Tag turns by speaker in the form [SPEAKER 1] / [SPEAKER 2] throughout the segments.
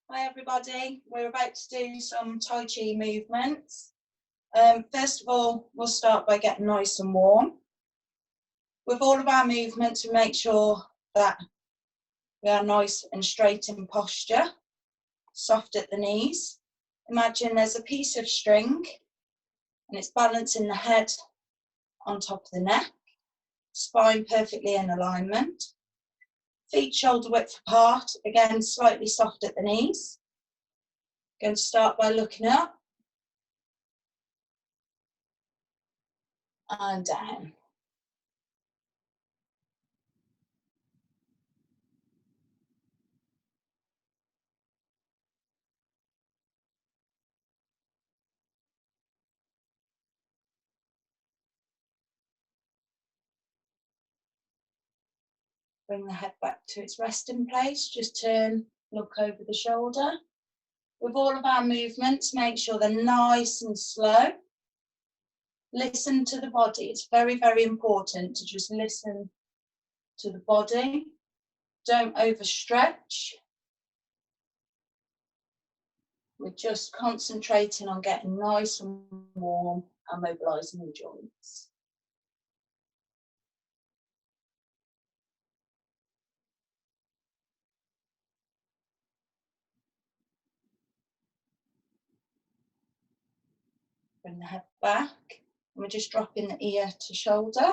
[SPEAKER 1] Hi everybody, we're about to do some Tai Chi movements. First of all, we'll start by getting nice and warm. With all of our movements, we make sure that we are nice and straight in posture, soft at the knees. Imagine there's a piece of string and it's balancing the head on top of the neck, spine perfectly in alignment. Feet shoulder width apart, again slightly soft at the knees. Going to start by looking up and down. Bring the head back to its resting place, just turn, look over the shoulder. With all of our movements, make sure they're nice and slow. Listen to the body. It's very, very important to just listen to the body. Don't overstretch. We're just concentrating on getting nice and warm and mobilising the joints. Bring the head back. And we're just dropping the ear to shoulder.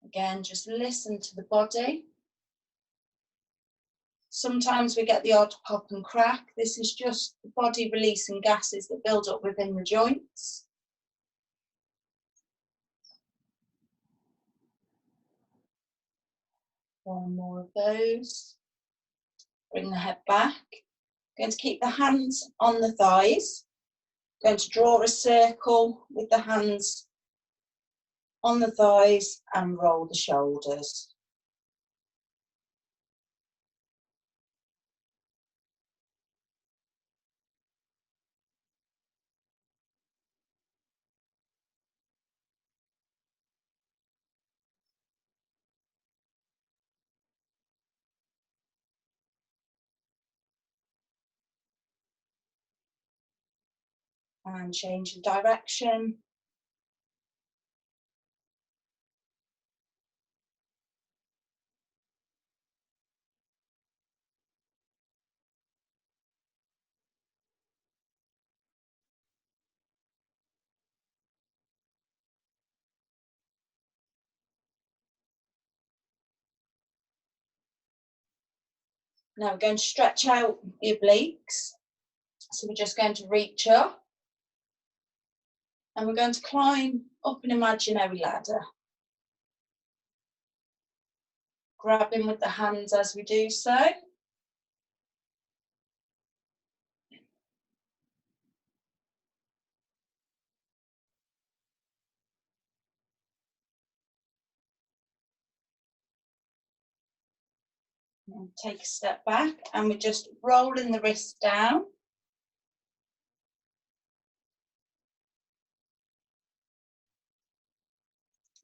[SPEAKER 1] Again, just listen to the body. Sometimes we get the odd pop and crack. This is just the body releasing gases that build up within the joints. One more of those. Bring the head back. Going to keep the hands on the thighs. Going to draw a circle with the hands on the thighs and roll the shoulders. And change the direction. Now we're going to stretch out the obliques. So we're just going to reach up. And we're going to climb up an imaginary ladder. Grabbing with the hands as we do so. And take a step back and we're just rolling the wrist down.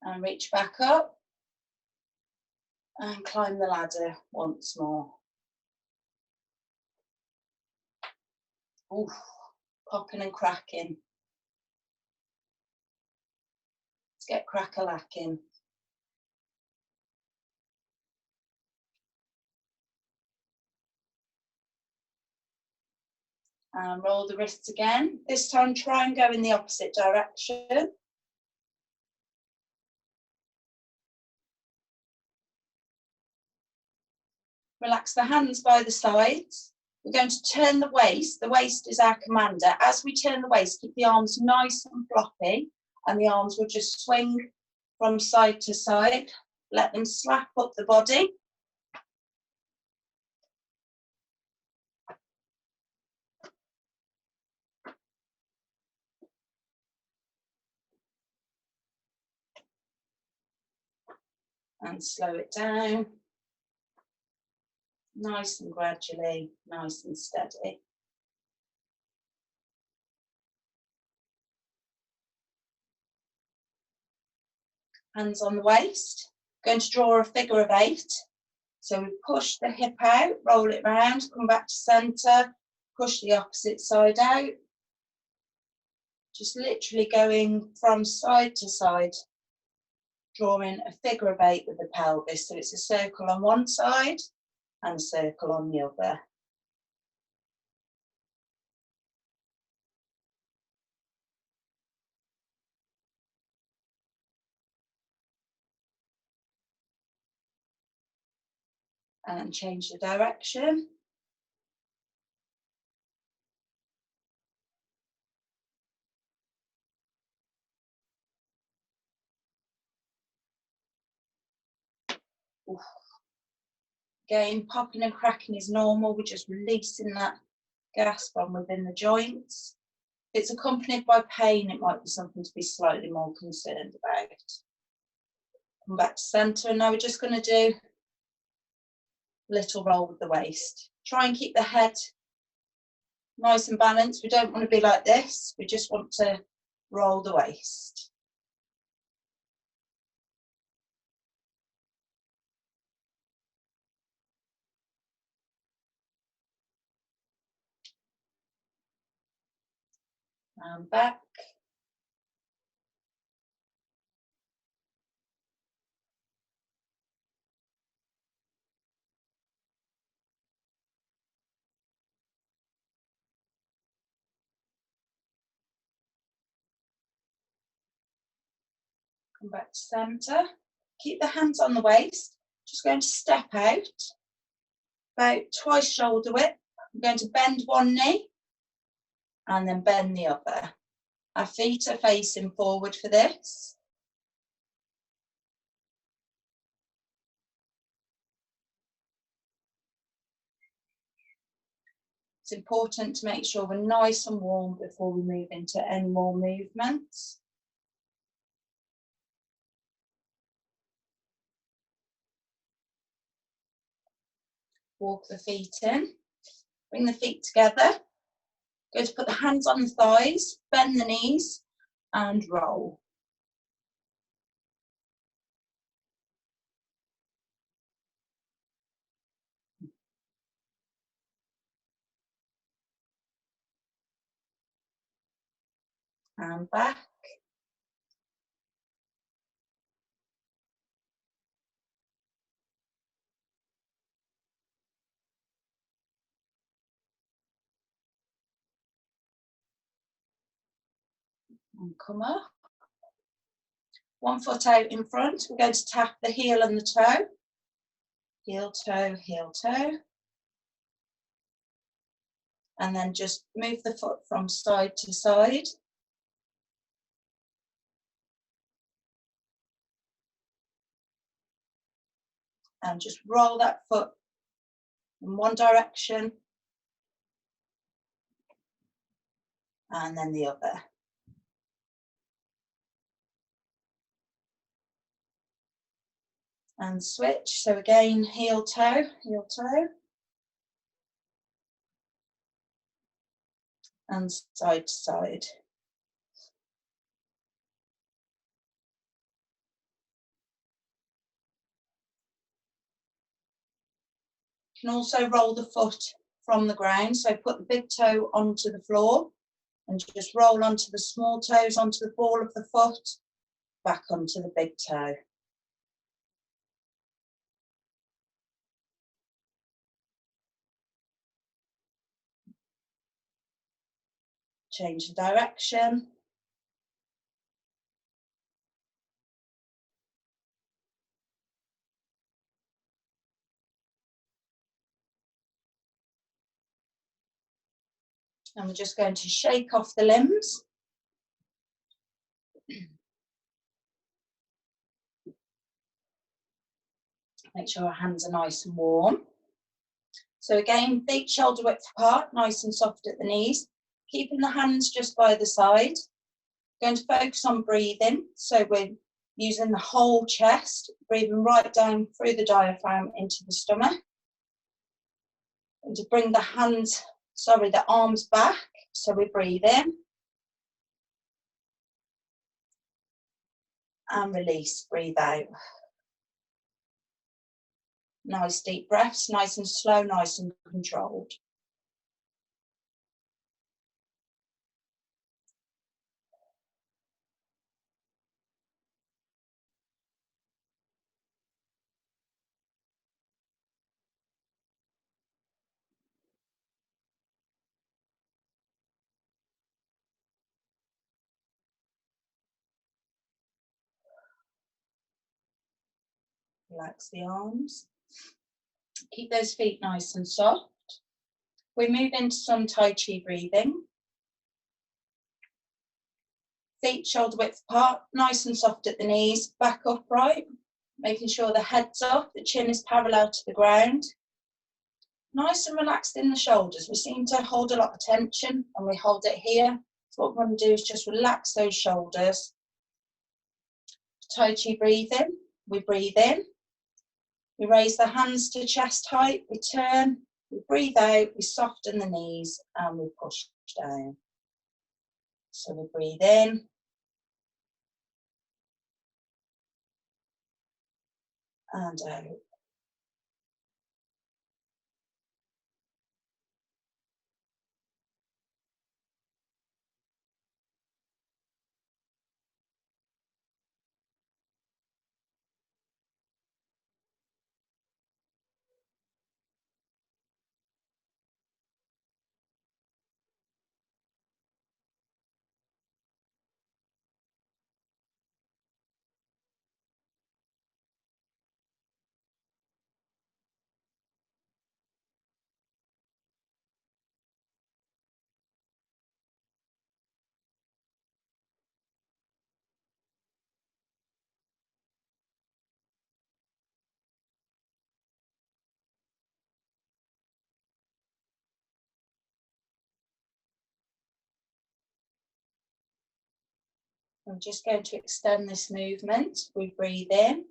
[SPEAKER 1] And reach back up. And climb the ladder once more. Oof, popping and cracking. Let's get crack-a-lacking. And roll the wrists again. This time try and go in the opposite direction. Relax the hands by the sides. We're going to turn the waist. The waist is our commander. As we turn the waist, keep the arms nice and floppy, and the arms will just swing from side to side. Let them slap up the body. And slow it down. Nice and gradually, nice and steady. Hands on the waist. Going to draw a figure of 8. So we push the hip out, roll it round, come back to centre, push the opposite side out. Just literally going from side to side, drawing a figure of 8 with the pelvis. So it's a circle on one side and a circle on the other. And change the direction. Oof. Again, popping and cracking is normal. We're just releasing that gas from within the joints. If it's accompanied by pain, it might be something to be slightly more concerned about. Come back to centre, and now we're just going to do a little roll with the waist. Try and keep the head nice and balanced. We don't want to be like this. We just want to roll the waist. And back. Come back to centre. Keep the hands on the waist. Just going to step out about twice shoulder width. I'm going to bend one knee and then bend the other. Our feet are facing forward for this. It's important to make sure we're nice and warm before we move into any more movements. Walk the feet in, bring the feet together. Going to put the hands on the thighs, bend the knees and roll. And back. And come up. One foot out in front. We're going to tap the heel and the toe. Heel, toe, heel, toe. And then just move the foot from side to side. And just roll that foot in one direction and then the other. And switch. So again, heel, toe, and side to side. You can also roll the foot from the ground. So put the big toe onto the floor and just roll onto the small toes, onto the ball of the foot, back onto the big toe. Change the direction. And we're just going to shake off the limbs. Make sure our hands are nice and warm. So again, feet shoulder width apart, nice and soft at the knees. Keeping the hands just by the side. Going to focus on breathing. So we're using the whole chest, breathing right down through the diaphragm into the stomach. And to bring the hands, the arms back. So we breathe in. and release, breathe out. Nice deep breaths, nice and slow, nice and controlled. Relax the arms. Keep those feet nice and soft. We move into some Tai Chi breathing. Feet shoulder width apart, nice and soft at the knees, back upright, making sure the head's up, the chin is parallel to the ground. Nice and relaxed in the shoulders. We seem to hold a lot of tension and we hold it here. So what we're going to do is just relax those shoulders. Tai Chi breathing. We breathe in. We raise the hands to chest height. We turn. We breathe out. We soften the knees and we push down. So we breathe in. And out. I'm just going to extend this movement. We breathe in.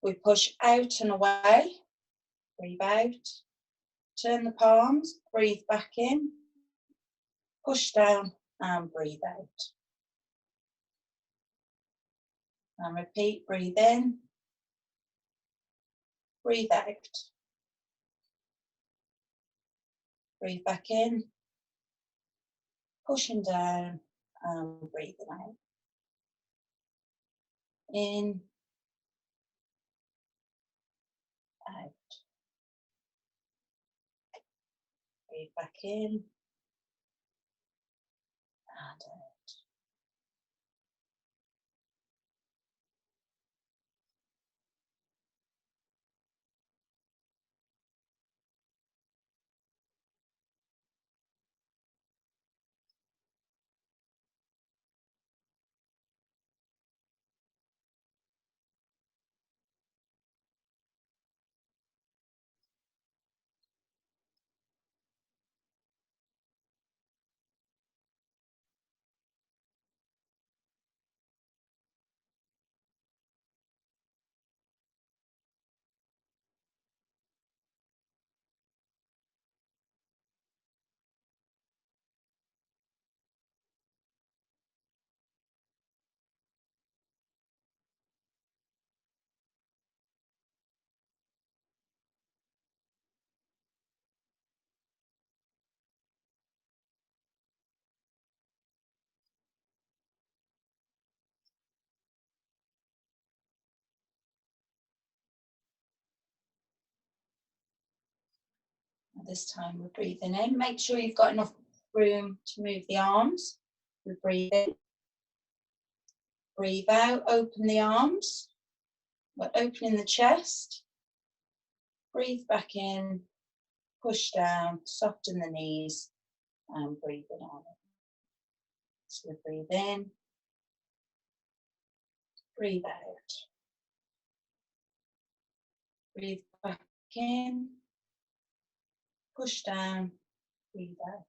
[SPEAKER 1] We push out and away. Breathe out. Turn the palms. Breathe back in. Push down and breathe out. And repeat. Breathe in. Breathe out. Breathe back in. Pushing down and breathing out. In. Out. Breathe back in. And out. This time we're breathing in. Make sure you've got enough room to move the arms. We breathe in. Breathe out. Open the arms. We're opening the chest. Breathe back in. Push down. Soften the knees. And breathing out. So we breathe in. Breathe out. Breathe back in. Push down. Breathe out.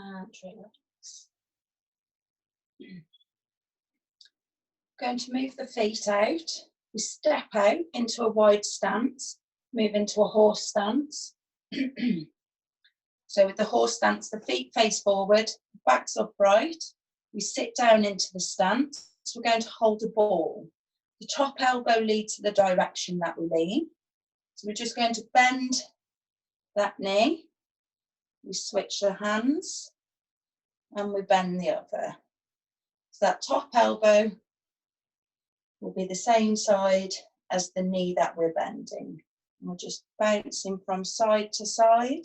[SPEAKER 1] And relax. Going to move the feet out. We step out into a wide stance, move into a horse stance. So with the horse stance, the feet face forward, backs upright. We sit down into the stance. We're going to hold a ball. The top elbow leads to the direction that we lean. So we're just going to bend that knee. We switch the hands and we bend the other. So that top elbow will be the same side as the knee that we're bending. And we're just bouncing from side to side.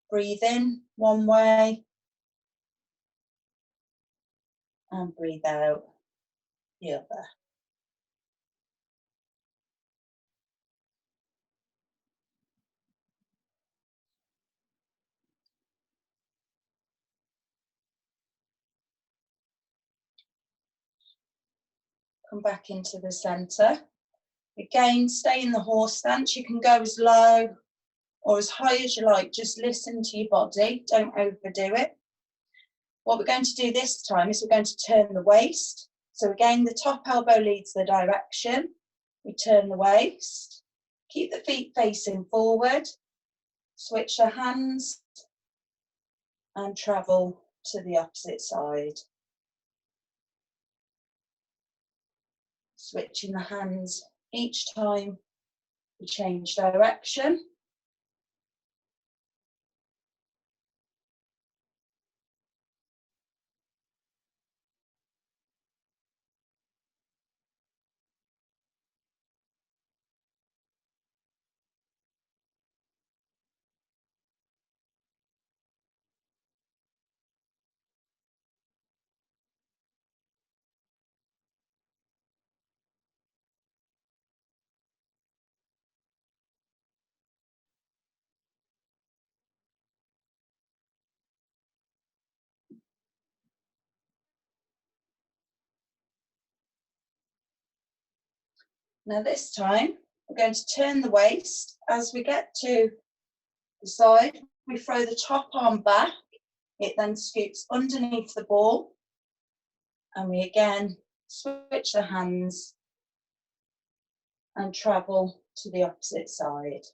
[SPEAKER 1] Breathe in one way and breathe out the other. Come back into the centre. Again, stay in the horse stance. You can go as low or as high as you like. Just listen to your body. Don't overdo it. What we're going to do this time is we're going to turn the waist. So again, the top elbow leads the direction. We turn the waist. Keep the feet facing forward. Switch the hands and travel to the opposite side. Switching the hands each time we change direction. Now this time, we're going to turn the waist. As we get to the side, we throw the top arm back. It then scoots underneath the ball. And we again switch the hands and travel to the opposite side.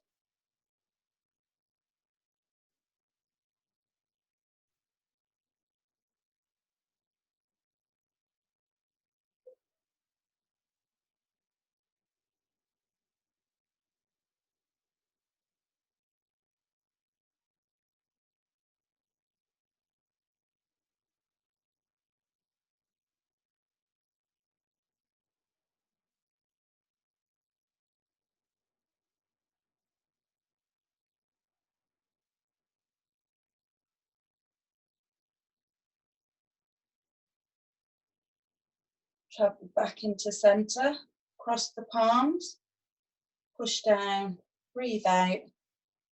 [SPEAKER 1] Travel back into centre, cross the palms, push down, breathe out.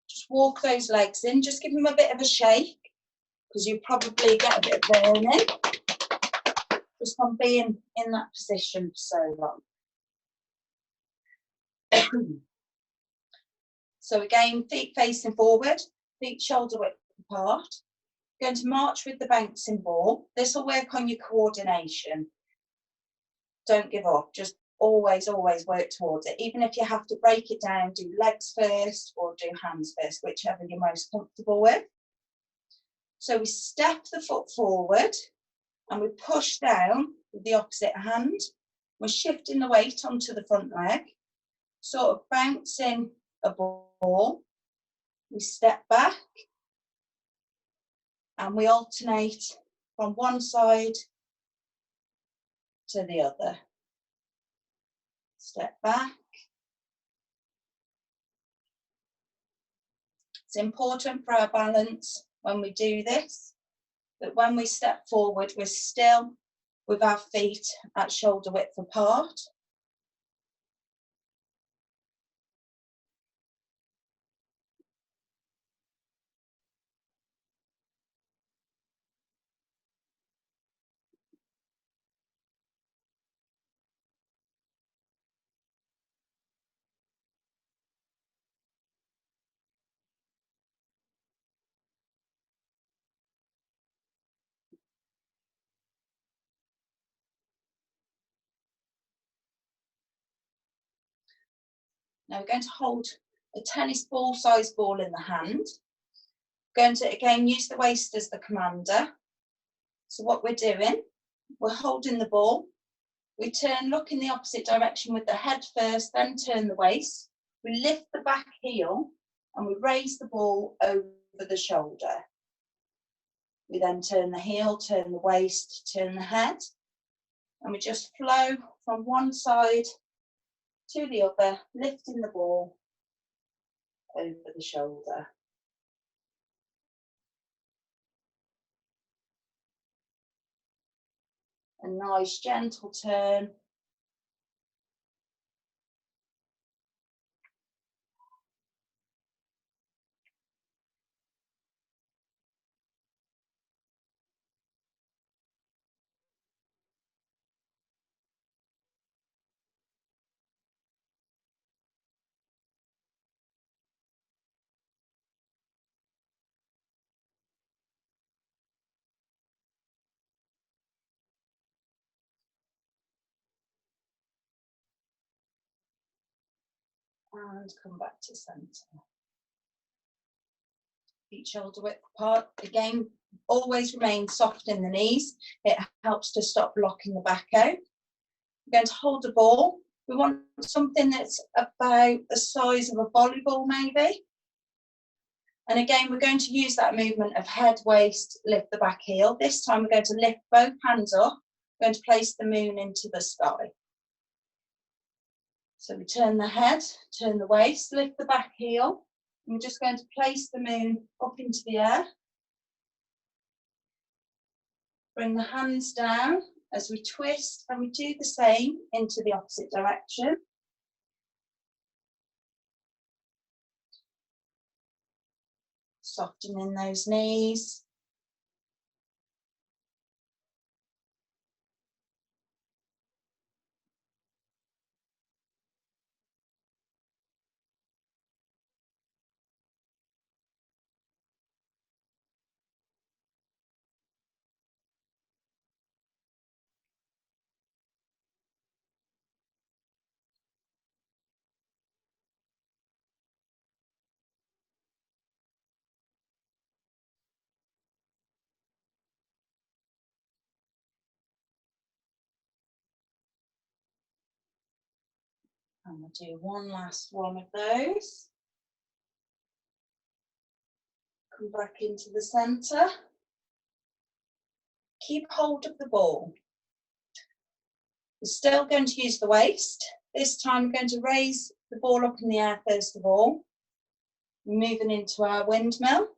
[SPEAKER 1] Just walk those legs in, just give them a bit of a shake, because you probably get a bit of burning just from being in that position for so long. So again, feet facing forward, feet shoulder width apart. Going to march with the bouncing ball. This will work on your coordination. Don't give up, just always work towards it. Even if you have to break it down, do legs first or do hands first, whichever you're most comfortable with. So we step the foot forward and we push down with the opposite hand. We're shifting the weight onto the front leg, sort of bouncing a ball. We step back and we alternate from one side to the other. Step back. It's important for our balance when we do this, that when we step forward, we're still with our feet at shoulder width apart. Now we're going to hold a tennis ball size ball in the hand. Going to again use the waist as the commander. So what we're doing, we're holding the ball. We turn, look in the opposite direction with the head first, then turn the waist. We lift the back heel and we raise the ball over the shoulder. We then turn the heel, turn the waist, turn the head, and we just flow from one side to the other, lifting the ball over the shoulder. A nice gentle turn. And come back to centre. Feet shoulder width apart. Again, always remain soft in the knees. It helps to stop blocking the back out. We're going to hold the ball. We want something that's about the size of a volleyball maybe. And again, we're going to use that movement of head, waist, lift the back heel. This time we're going to lift both hands up. We're going to place the moon into the sky. So we turn the head, turn the waist, lift the back heel. And we're just going to place the moon up into the air. Bring the hands down as we twist, and we do the same into the opposite direction. Softening those knees. And we'll do one last one of those. Come back into the centre. Keep hold of the ball. We're still going to use the waist. This time we're going to raise the ball up in the air first of all. Moving into our windmill.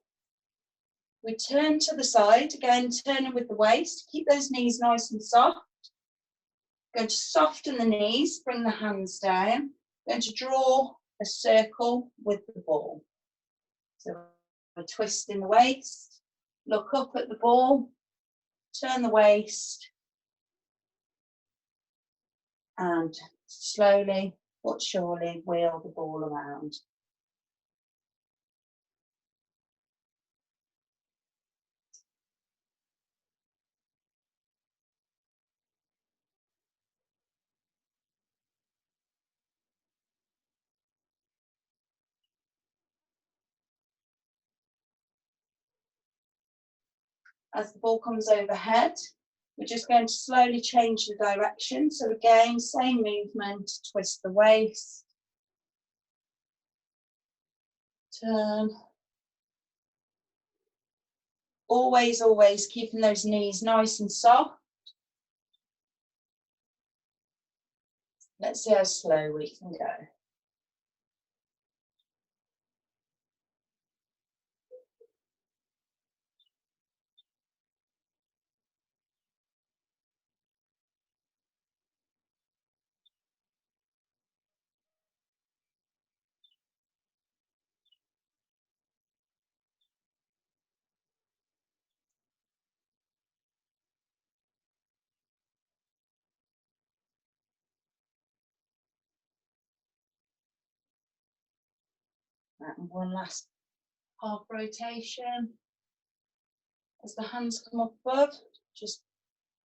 [SPEAKER 1] We turn to the side, again turning with the waist. Keep those knees nice and soft. Going to soften the knees, bring the hands down. Going to draw a circle with the ball. So we're twisting the waist, look up at the ball, turn the waist, and slowly but surely wheel the ball around. As the ball comes overhead, we're just going to slowly change the direction. So again, same movement, twist the waist, turn. Always, always keeping those knees nice and soft. Let's see how slow we can go. And one last half rotation. As the hands come up above, just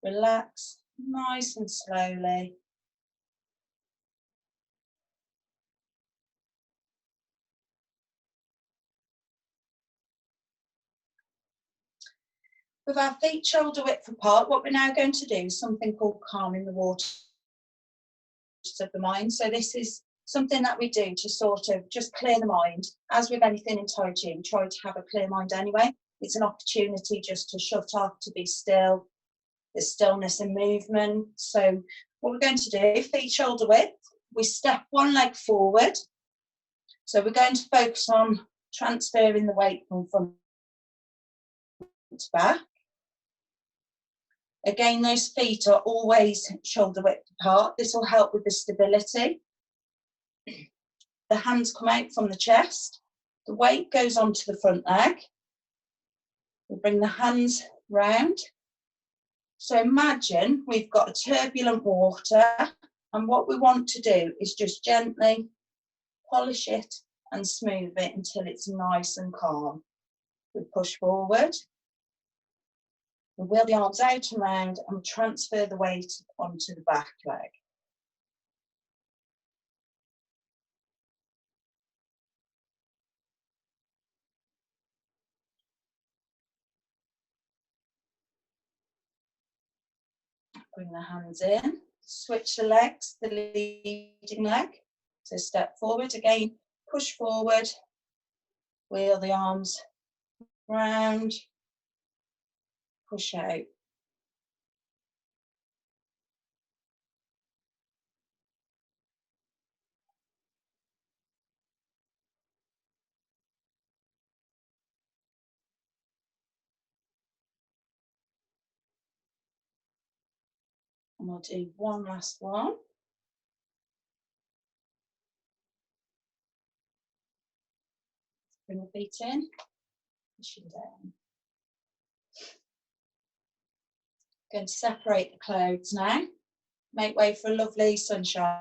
[SPEAKER 1] relax nice and slowly. With our feet shoulder width apart, what we're now going to do is something called calming the waters of the mind. So this is something that we do to sort of just clear the mind. As with anything in Tai Chi, we try to have a clear mind anyway. It's an opportunity just to shut off, to be still. There's stillness and movement. So what we're going to do, feet shoulder width, we step one leg forward. So we're going to focus on transferring the weight from front to back. Again, those feet are always shoulder width apart. This will help with the stability. The hands come out from the chest. The weight goes onto the front leg. We bring the hands round. So imagine we've got a turbulent water, and what we want to do is just gently polish it and smooth it until it's nice and calm. We push forward. We wheel the arms out and round and transfer the weight onto the back leg. Bring the hands in, switch the legs, the leading leg. So step forward again, push forward, wheel the arms round, push out. And we'll do one last one. Bring the feet in, pushing down. Going to separate the clothes now. Make way for a lovely sunshiny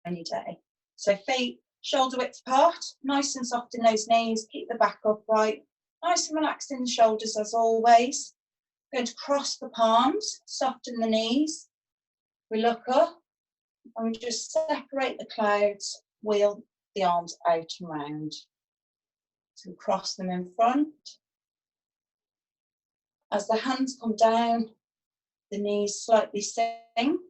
[SPEAKER 1] day. So feet shoulder width apart, nice and soft in those knees. Keep the back upright, nice and relaxed in the shoulders as always. Going to cross the palms, soften the knees. We look up and we just separate the clouds, wheel the arms out and round. So we cross them in front. As the hands come down, the knees slightly sink.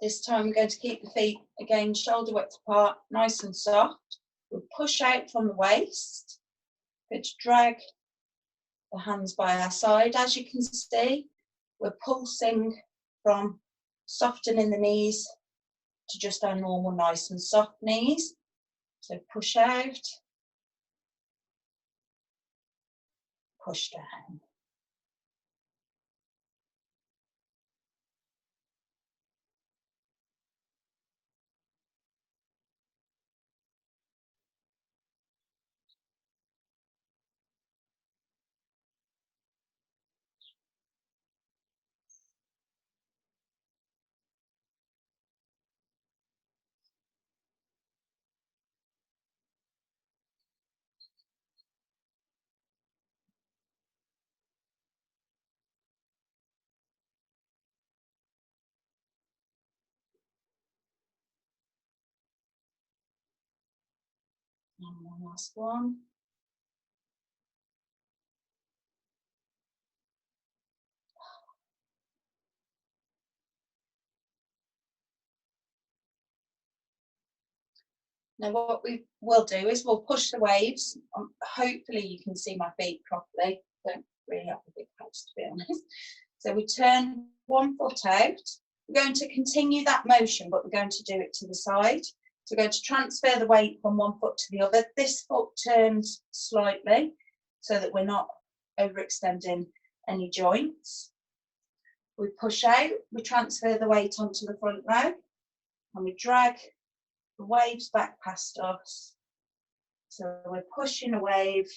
[SPEAKER 1] This time we're going to keep the feet again shoulder width apart, nice and soft. We'll push out from the waist. Going to drag the hands by our side. As you can see, we're pulsing from softening the knees to just our normal nice and soft knees. So push out, push down. And one last one. Now what we will do is we'll push the waves. Hopefully you can see my feet properly. Don't really have a big house to be honest. So we turn one foot out We're going to continue that motion, but we're going to do it to the side. So we're going to transfer the weight from one foot to the other. This foot turns slightly so that we're not overextending any joints. We push out, we transfer the weight onto the front leg, and we drag the waves back past us. So we're pushing a wave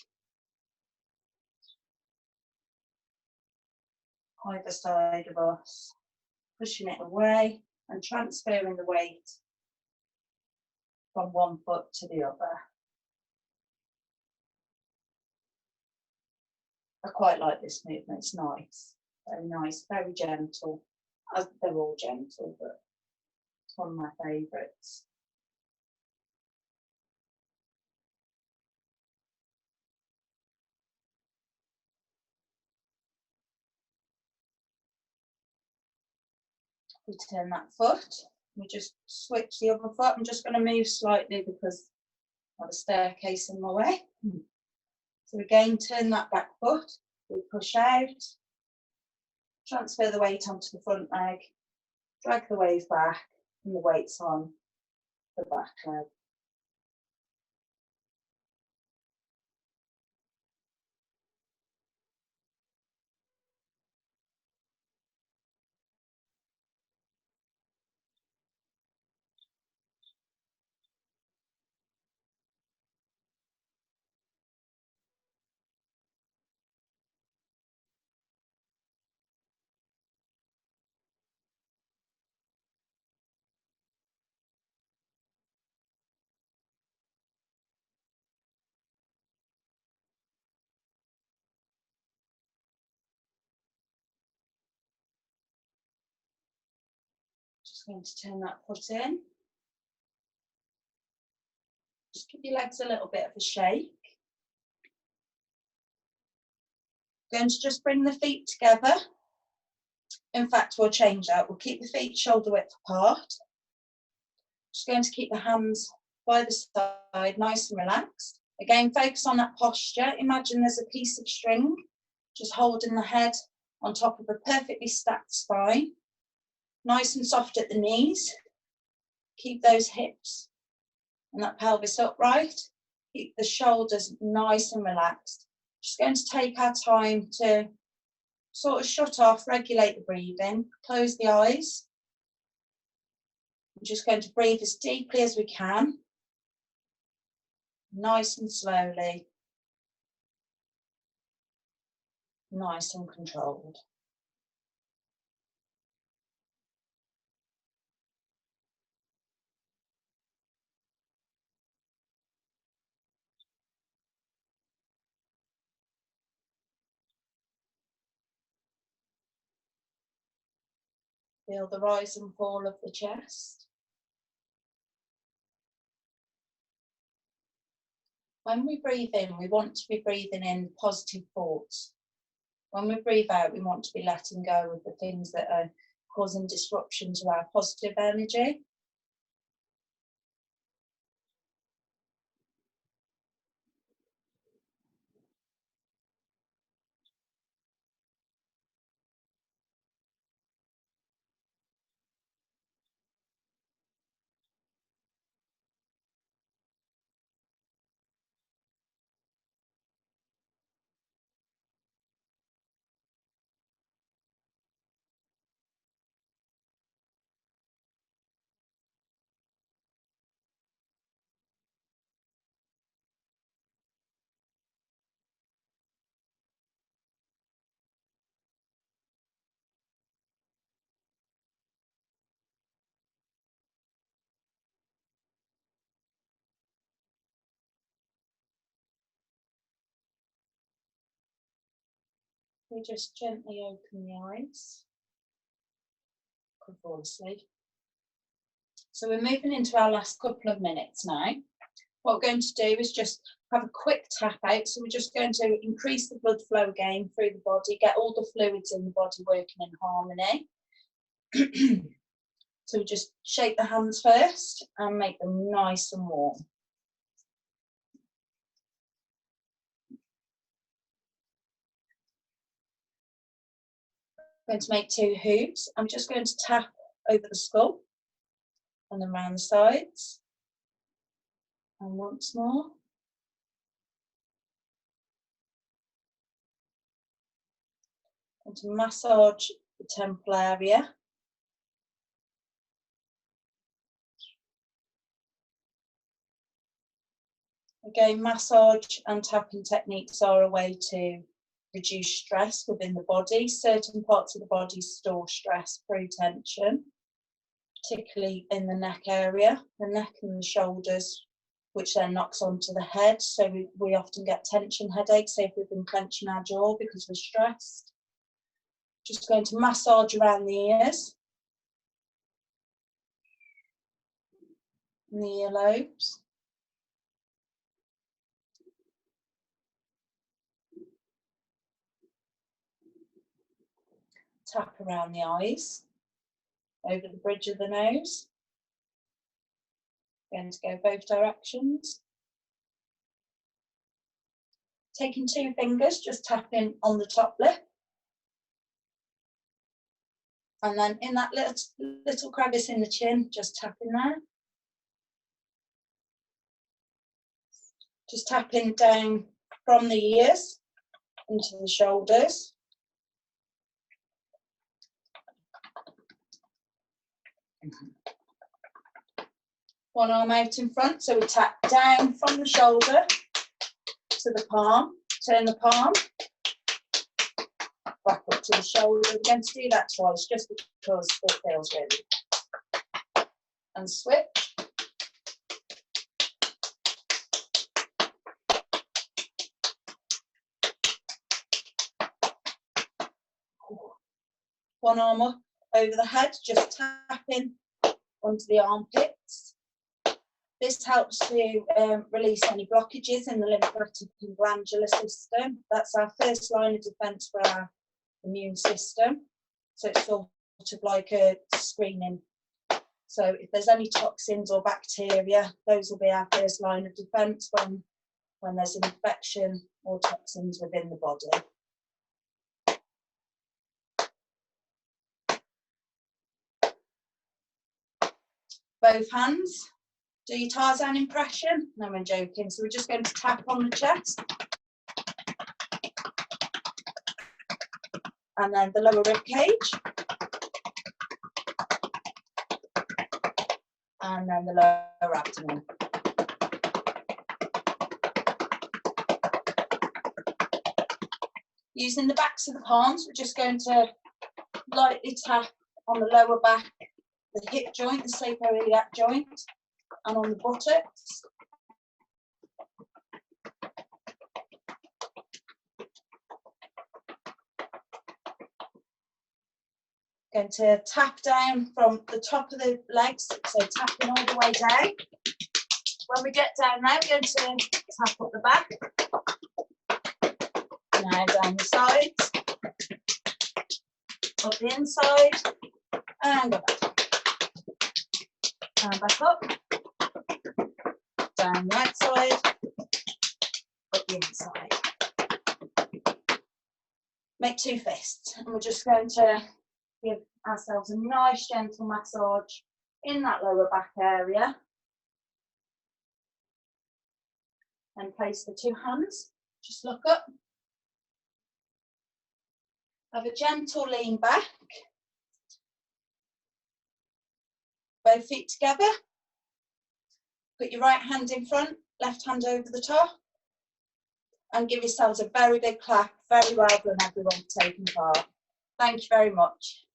[SPEAKER 1] either side of us, pushing it away and transferring the weight from one foot to the other. I quite like this movement, it's nice, very gentle. They're all gentle, but it's one of my favourites. We turn that foot, we just switch the other foot. I'm just going to move slightly because I have a staircase in my way. So again, turn that back foot, we push out, transfer the weight onto the front leg, drag the wave back, and the weight's on the back leg. Just going to turn that foot in. Just give your legs a little bit of a shake. Going to just bring the feet together. In fact, we'll change that. We'll keep the feet shoulder width apart. Just going to keep the hands by the side, nice and relaxed. Again, focus on that posture. Imagine there's a piece of string just holding the head on top of a perfectly stacked spine. Nice and soft at the knees. Keep those hips and that pelvis upright. Keep the shoulders nice and relaxed. Just going to take our time to sort of shut off, regulate the breathing, close the eyes. I'm just going to breathe as deeply as we can, nice and slowly, nice and controlled. Feel the rise and fall of the chest. When we breathe in, we want to be breathing in positive thoughts. When we breathe out, we want to be letting go of the things that are causing disruption to our positive energy. We just gently open the eyes. Could fall asleep. So we're moving into our last couple of minutes now. What we're going to do is just have a quick tap out. So we're just going to increase the blood flow again through the body, get all the fluids in the body working in harmony. So we just shake the hands first and make them nice and warm. I'm going to make 2 hoops. I'm just going to tap over the skull, and then round the sides, and once more. And to massage the temple area. Again, massage and tapping techniques are a way to reduce stress within the body. Certain parts of the body store stress through tension, particularly in the neck area, the neck and the shoulders, which then knocks onto the head. So we often get tension headaches if we've been clenching our jaw because we're stressed. Just going to massage around the ears and the earlobes. Tap around the eyes, over the bridge of the nose. Going to go both directions. Taking 2 fingers, just tapping on the top lip. And then in that little crevice in the chin, just tapping there. Just tapping down from the ears into the shoulders. One arm out in front, so we tap down from the shoulder to the palm, turn the palm, back up to the shoulder. We're going to do that twice just because it feels really. And switch. One arm up over the head, just tapping onto the armpits. This helps to release any blockages in the lymphatic and glandular system. That's our first line of defence for our immune system. So it's sort of like a screening. So if there's any toxins or bacteria, those will be our first line of defence when there's an infection or toxins within the body. Both hands. Do your Tarzan impression? No, I'm joking. So we're just going to tap on the chest. And then the lower rib cage. And then the lower abdomen. Using the backs of the palms, we're just going to lightly tap on the lower back, the hip joint, the sacroiliac joint, and on the buttocks. Going to tap down from the top of the legs, so tapping all the way down. When we get down now, we're going to tap up the back. Now down the sides, up the inside, and go back. And back up. Down the outside, up the inside. Make 2 fists, and we're just going to give ourselves a nice gentle massage in that lower back area. And place the 2 hands, just look up. Have a gentle lean back. Both feet together. Put your right hand in front, left hand over the top. And give yourselves a very big clap. Very well done, everyone, for taking part. Thank you very much.